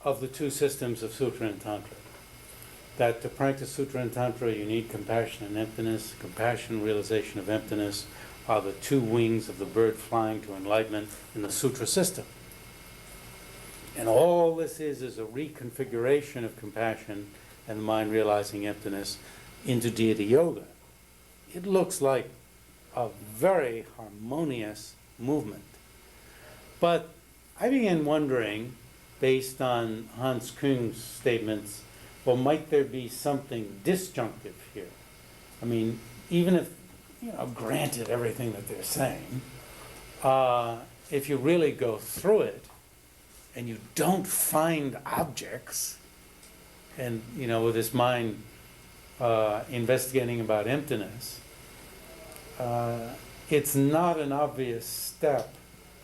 Speaker 1: of the two systems of Sutra and Tantra. That to practice Sutra and Tantra, you need compassion and emptiness. Compassion, realization of emptiness are the two wings of the bird flying to enlightenment in the Sutra system. And all this is a reconfiguration of compassion and the mind realizing emptiness into deity yoga. It looks like a very harmonious movement. But I began wondering, based on Hans Kung's statements, well, might there be something disjunctive here? I mean, even if, granted everything that they're saying, if you really go through it and you don't find objects, and, with this mind investigating about emptiness, it's not an obvious step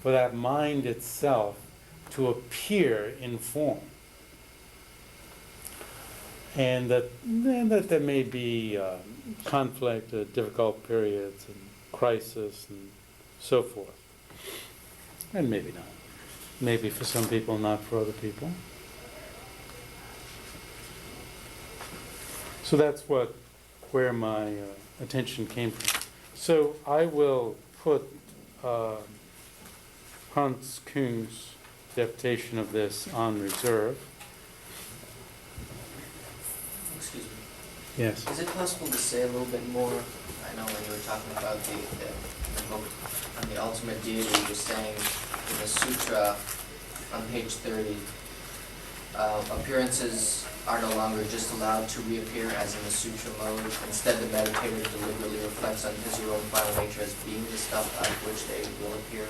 Speaker 1: for that mind itself to appear in form. And that there may be conflict, difficult periods, and crisis, and so forth. And maybe not. Maybe for some people, not for other people. So that's where my attention came from. So I will put Hans Kung's adaptation of this on reserve.
Speaker 4: Excuse me.
Speaker 1: Yes.
Speaker 4: Is it possible to say a little bit more? I know when you were talking about the book on the ultimate deity, you were saying in the sutra on page 30, appearances are no longer just allowed to reappear as in the sutra mode. Instead, the meditator deliberately reflects on his or her own final nature as being the stuff out of which they will appear.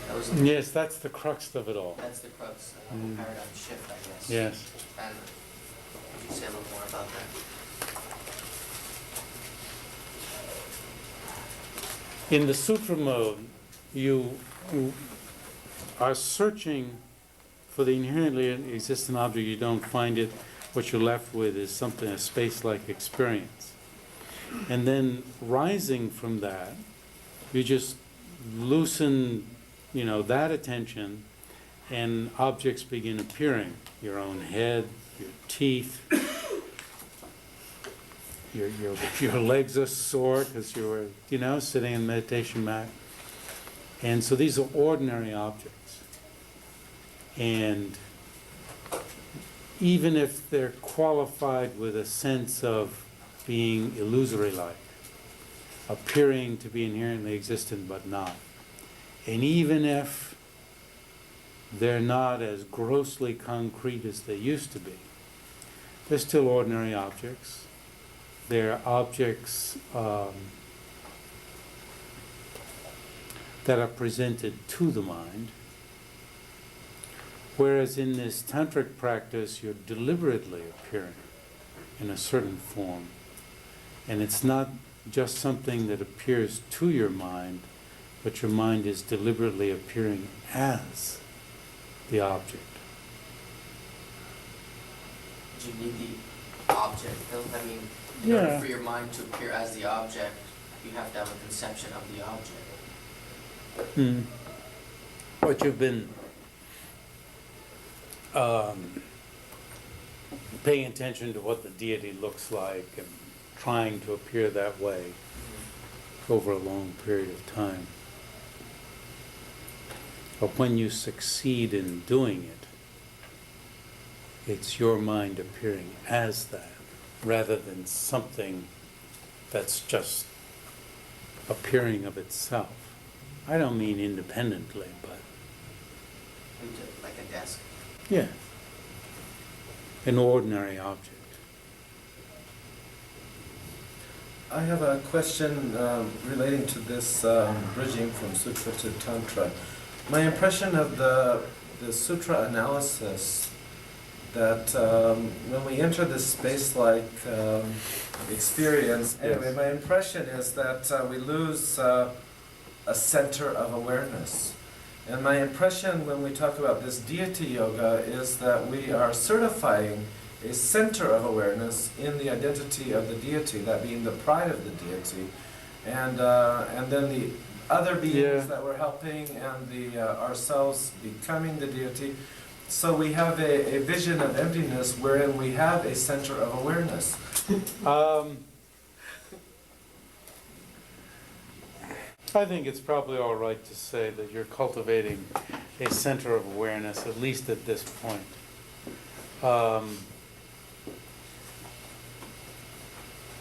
Speaker 4: That was
Speaker 1: Yes, that's the crux of it all.
Speaker 4: That's the crux of the paradigm shift, I guess.
Speaker 1: Yes.
Speaker 4: And could you say a little more about that?
Speaker 1: In the sutra mode, you are searching for the inherently existent object. You don't find it. What you're left with is something, a space-like experience. And then rising from that, you just loosen, that attention, and objects begin appearing. Your own head, your teeth, your legs are sore because you were, sitting in meditation mat. And so these are ordinary objects. And even if they're qualified with a sense of being illusory-like, appearing to be inherently existent but not, and even if they're not as grossly concrete as they used to be, they're still ordinary objects. They're objects that are presented to the mind. Whereas in this tantric practice, you're deliberately appearing in a certain form. And it's not just something that appears to your mind, but your mind is deliberately appearing as the object.
Speaker 4: Do you need the object, though? I mean, in order for your mind to appear as the object, you have to have a conception of the object.
Speaker 1: What you've been paying attention to what the deity looks like and trying to appear that way over a long period of time. But when you succeed in doing it, it's your mind appearing as that, rather than something that's just appearing of itself. I don't mean independently, but...
Speaker 4: Like a desk.
Speaker 1: Yeah. An ordinary object.
Speaker 6: I have a question relating to this bridging from Sutra to Tantra. My impression of the Sutra analysis, that when we enter this space-like experience, anyway, my impression is that we lose a center of awareness. And my impression when we talk about this deity yoga is that we are certifying a center of awareness in the identity of the deity, that being the pride of the deity, and then the other beings that we're helping, and the ourselves becoming the deity. So we have a vision of emptiness wherein we have a center of awareness.
Speaker 1: I think it's probably all right to say that you're cultivating a center of awareness, at least at this point.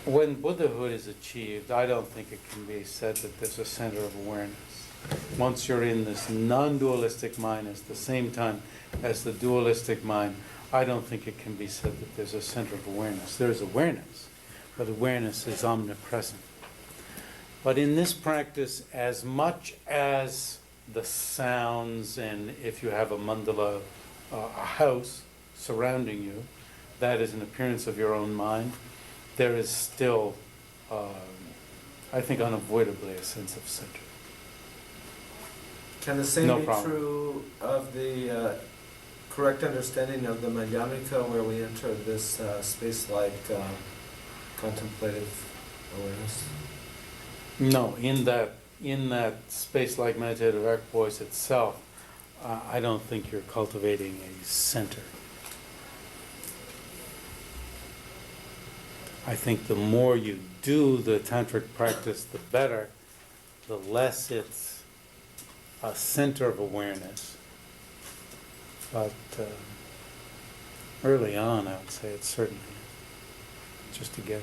Speaker 1: When Buddhahood is achieved, I don't think it can be said that there's a center of awareness. once you're in this non-dualistic mind at the same time as the dualistic mind, I don't think it can be said that there's a center of awareness. There's awareness, but awareness is omnipresent. But in this practice, as much as the sounds, and if you have a mandala, a house surrounding you, that is an appearance of your own mind, there is still, I think, unavoidably a sense of center.
Speaker 6: Can the same
Speaker 1: No
Speaker 6: be
Speaker 1: problem.
Speaker 6: true of the correct understanding of the Madhyamika, where we enter this space-like contemplative awareness?
Speaker 1: No, in that space-like meditative equipoise itself, I don't think you're cultivating a center. I think the more you do the tantric practice, the better, the less it's a center of awareness. But early on, I would say it's certainly just a guess.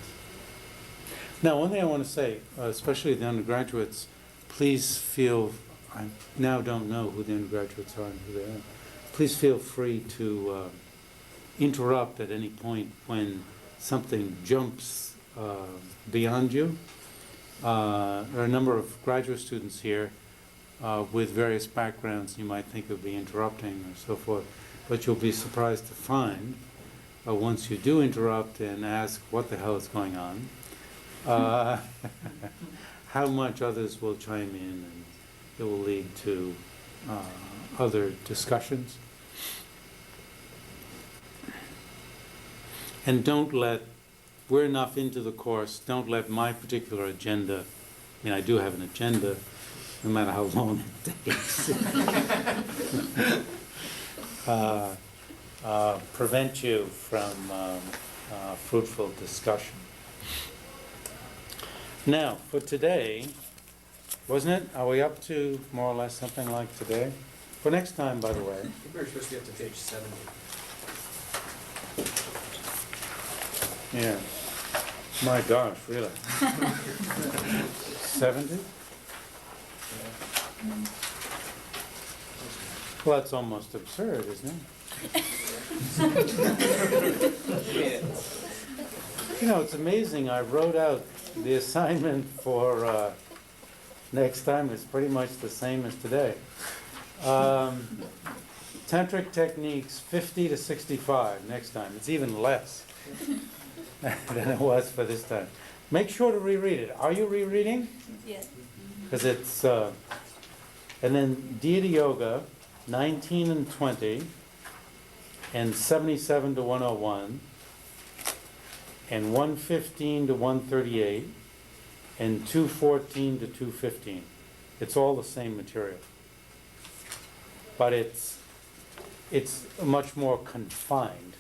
Speaker 1: Now, one thing I want to say, especially the undergraduates, please feel, I now don't know who the undergraduates are and who they are. Please feel free to interrupt at any point when something jumps beyond you. There are a number of graduate students here with various backgrounds. You might think of be interrupting or so forth, but you'll be surprised to find, once you do interrupt and ask what the hell is going on, how much others will chime in, and it will lead to other discussions. And don't let, we're enough into the course, don't let my particular agenda, I mean, I do have an agenda, no matter how long it takes, prevent you from fruitful discussion. Now, for today, wasn't it? Are we up to more or less something like today? For next time, by the way.
Speaker 9: I think we're supposed to be up to page 70.
Speaker 1: Yeah. My gosh, really? 70? Well, that's almost absurd, isn't it? You know, it's amazing. I wrote out the assignment for next time. It's pretty much the same as today. Tantric techniques 50 to 65 next time. It's even less than it was for this time. Make sure to reread it. Are you rereading?
Speaker 8: Yes.
Speaker 1: Because it's, and then Deity Yoga, 19 and 20, and 77 to 101, and 115 to 138, and 214 to 215. It's all the same material. But it's much more confined.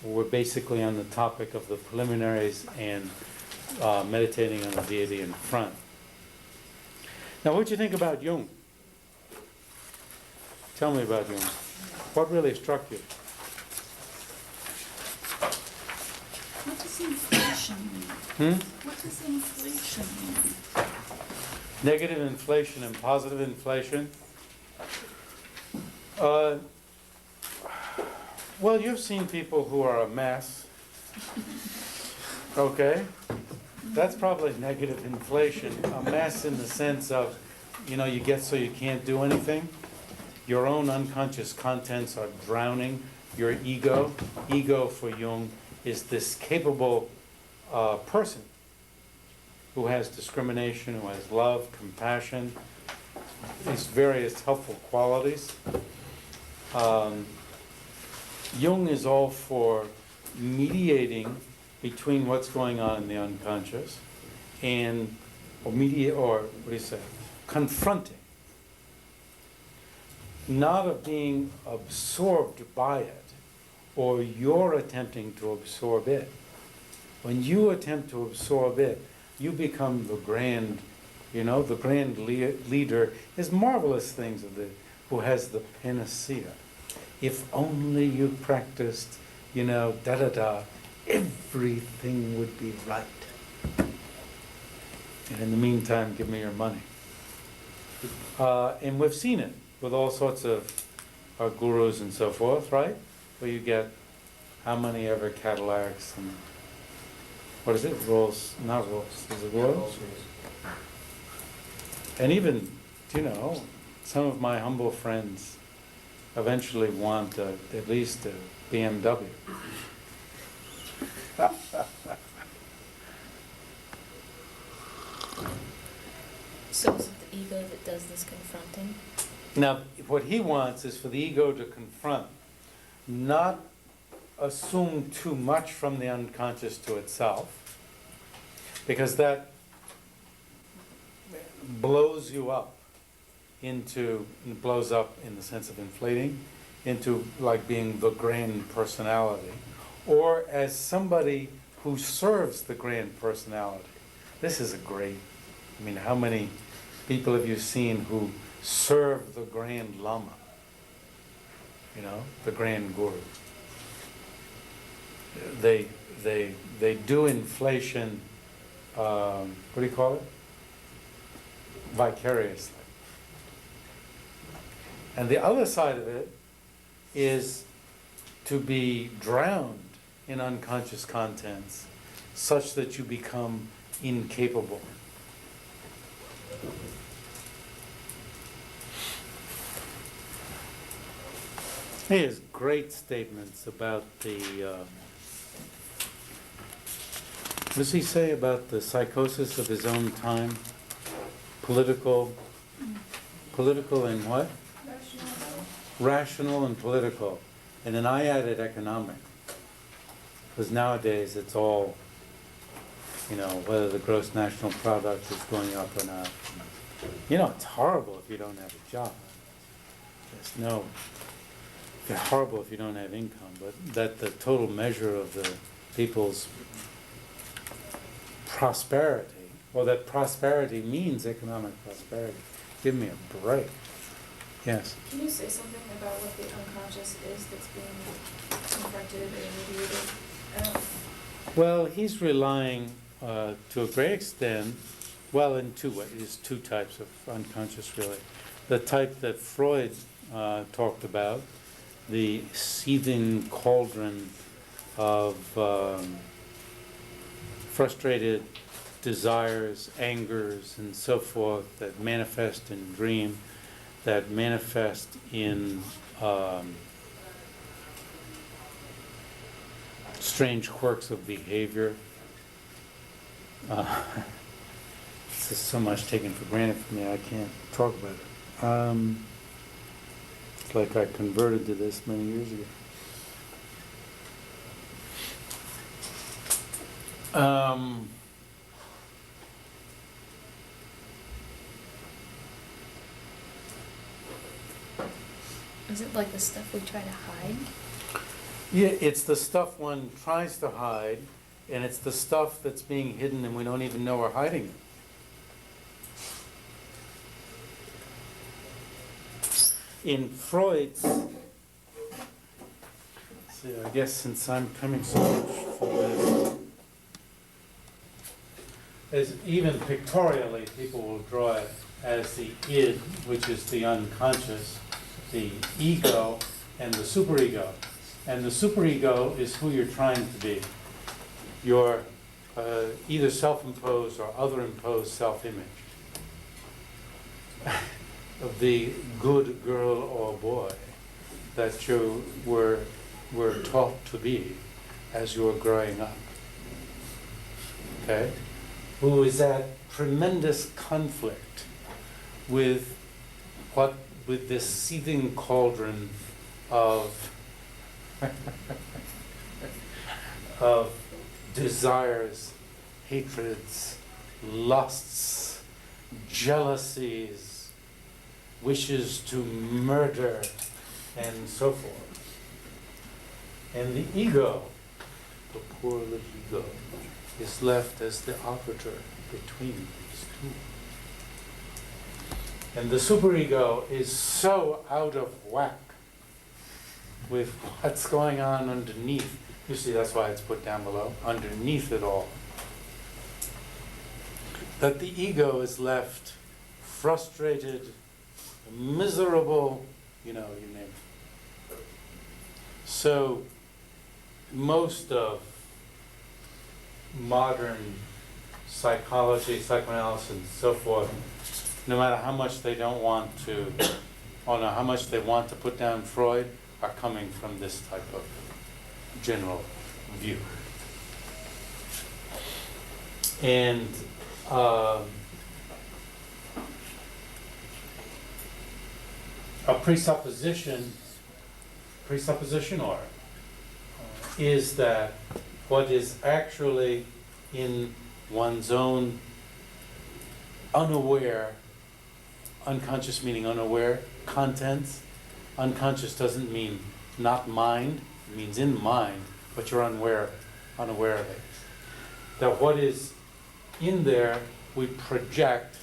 Speaker 1: We're basically on the topic of the preliminaries and meditating on the deity in front. Now, what do you think about Jung? Tell me about Jung. What really struck you?
Speaker 3: What does inflation mean?
Speaker 1: Hmm?
Speaker 3: What does inflation mean?
Speaker 1: Negative inflation and positive inflation. Well, you've seen people who are a mess. Okay? That's probably negative inflation. A mess in the sense of, you know, you get so you can't do anything. Your own unconscious contents are drowning your ego. Ego for Jung is this capable person who has discrimination, who has love, compassion, these various helpful qualities. Jung is all for mediating between what's going on in the unconscious and, confronting. Not of being absorbed by it, or you're attempting to absorb it. When you attempt to absorb it, you become the grand, the grand leader. There's marvelous things of who has the panacea. If only you practiced, everything would be right. And in the meantime, give me your money. And we've seen it with all sorts of gurus and so forth, right? Where you get how many ever Cadillacs and what is it? Rolls, not Rolls, is it Rolls? And even, you know, some of my humble friends eventually want at least a BMW.
Speaker 8: So is it the ego that does this confronting?
Speaker 1: Now, what he wants is for the ego to confront, not assume too much from the unconscious to itself, because that blows you up into, blows up in the sense of inflating, into like being the grand personality, or as somebody who serves the grand personality. This is a great, I mean, how many people have you seen who serve the grand Lama? You know, the grand guru. They do inflation, what do you call it? Vicariously. And the other side of it is to be drowned in unconscious contents such that you become incapable. He has great statements about the, what does he say about the psychosis of his own time? Political and what? Rational and political. And then I added economic. Because nowadays it's all, you know, whether the gross national product is going up or not. You know, it's horrible if you don't have a job. There's no, it's horrible if you don't have income, but that the total measure of the people's prosperity, or that prosperity means economic prosperity. Give me a break. Yes?
Speaker 3: Can you say something about what the unconscious is that's being confronted or mediated?
Speaker 1: Well, he's relying to a great extent, well, in two ways, two types of unconscious really. The type that Freud talked about, the seething cauldron of frustrated desires, angers, and so forth that manifest in dream, that manifest in strange quirks of behavior. This is so much taken for granted for me, I can't talk about it. It's like I converted to this many years ago.
Speaker 8: Is it like the stuff we try to hide?
Speaker 1: Yeah, it's the stuff one tries to hide, and it's the stuff that's being hidden and we don't even know we're hiding it. In Freud's, see, I guess since I'm coming so much for this, as even pictorially people will draw it as the id, which is the unconscious, the ego, and the superego. And the superego is who you're trying to be. Your either self-imposed or other-imposed self-image of the good girl or boy that you were taught to be as you were growing up. Okay? Who is at tremendous conflict with this seething cauldron of of desires, hatreds, lusts, jealousies, wishes to murder, and so forth. And the ego, the poor little ego, is left as the arbiter between these two. And the superego is so out of whack with what's going on underneath. You see, that's why it's put down below, underneath it all. That the ego is left frustrated, miserable, you know, you name it. So most of modern psychology, psychoanalysis, and so forth, no matter how much they don't want to, or no, how much they want to put down Freud, are coming from this type of general view. And a presupposition or is that what is actually in one's own unaware, unconscious meaning unaware, contents. Unconscious doesn't mean not mind, it means in mind, but you're unaware of it. That what is in there we project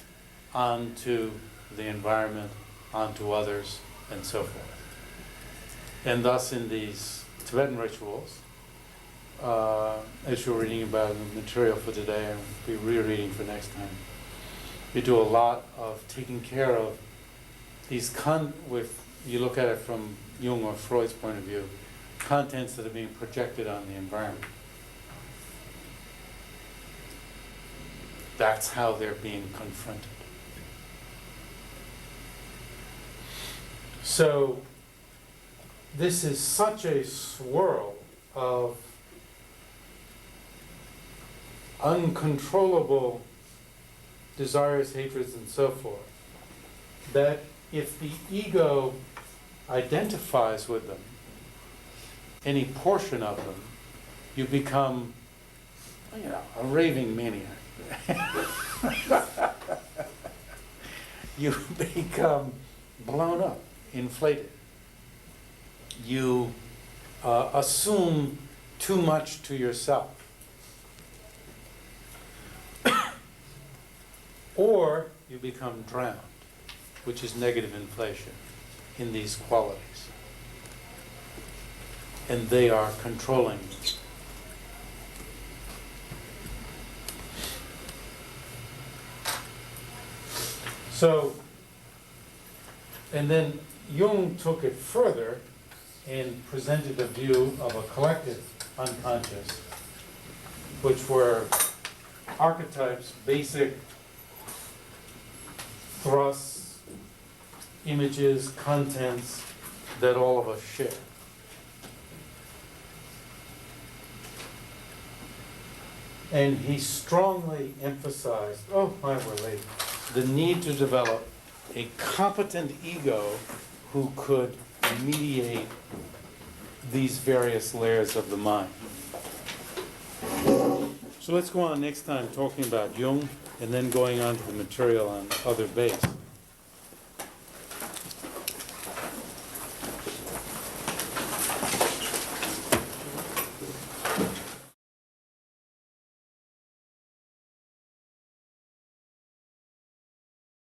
Speaker 1: onto the environment, onto others, and so forth. And thus in these Tibetan rituals, as you're reading about in the material for today, and be rereading for next time, you do a lot of taking care of these you look at it from Jung or Freud's point of view, contents that are being projected on the environment. That's how they're being confronted. So this is such a swirl of uncontrollable desires, hatreds, and so forth, that if the ego identifies with them, any portion of them, you become, a raving maniac. You become blown up, inflated. You assume too much to yourself. Or you become drowned, which is negative inflation, in these qualities. And they are controlling you. So, and then Jung took it further and presented a view of a collective unconscious, which were archetypes, basic thrusts, images, contents that all of us share. And he strongly emphasized, we're late, the need to develop a competent ego who could mediate these various layers of the mind. So let's go on next time talking about Jung and then going on to the material on other base.